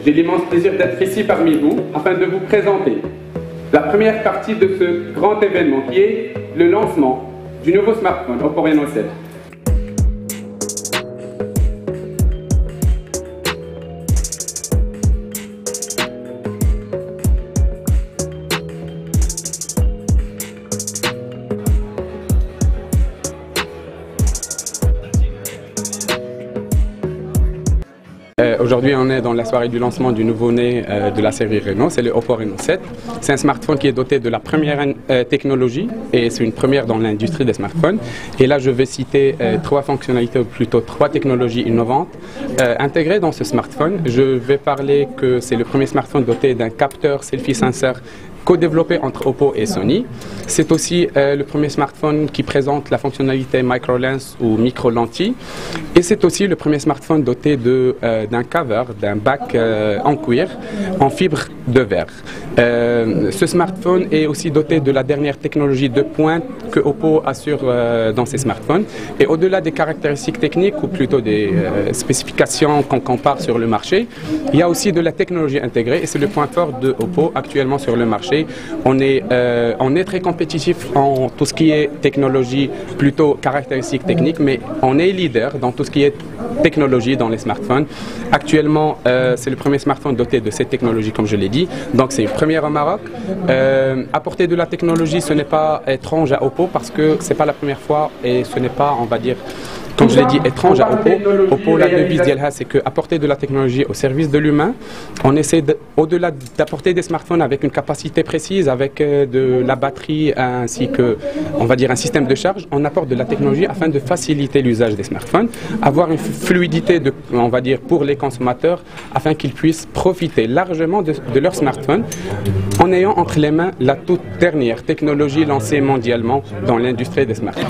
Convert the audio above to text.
j'ai l'immense plaisir d'être ici parmi vous afin de vous présenter la première partie de ce grand événement qui est le lancement du nouveau smartphone Oppo Reno 7. Aujourd'hui, on est dans la soirée du lancement du nouveau-né de la série Reno, c'est le Oppo Reno 7. C'est un smartphone qui est doté de la première technologie et c'est une première dans l'industrie des smartphones. Et là, je vais citer trois fonctionnalités, ou plutôt trois technologies innovantes intégrées dans ce smartphone. Je vais parler que c'est le premier smartphone doté d'un capteur selfie sensor co-développé entre Oppo et Sony. C'est aussi le premier smartphone qui présente la fonctionnalité micro-lens ou micro-lentille. Et c'est aussi le premier smartphone doté d'un cover, d'un bac en cuir, en fibre de verre. Ce smartphone est aussi doté de la dernière technologie de pointe que Oppo assure dans ses smartphones. Et au-delà des caractéristiques techniques, ou plutôt des spécifications qu'on compare sur le marché, il y a aussi de la technologie intégrée et c'est le point fort de Oppo actuellement sur le marché. On est très compétitif en tout ce qui est technologie, plutôt caractéristiques techniques, mais on est leader dans tout ce qui est technologie dans les smartphones. Actuellement, c'est le premier smartphone doté de cette technologie, comme je l'ai dit. Donc c'est une première au Maroc. Apporter de la technologie, ce n'est pas étrange à Oppo parce que ce n'est pas la première fois et ce n'est pas, on va dire, comme je l'ai dit, étrange à Oppo. Oppo, la devise d'Yelha, c'est qu'apporter de la technologie au service de l'humain, on essaie, au-delà d'apporter des smartphones avec une capacité précise, avec de la batterie ainsi que, on va dire, un système de charge, on apporte de la technologie afin de faciliter l'usage des smartphones, avoir une fluidité, on va dire, pour les consommateurs, afin qu'ils puissent profiter largement de leur smartphone, en ayant entre les mains la toute dernière technologie lancée mondialement dans l'industrie des smartphones.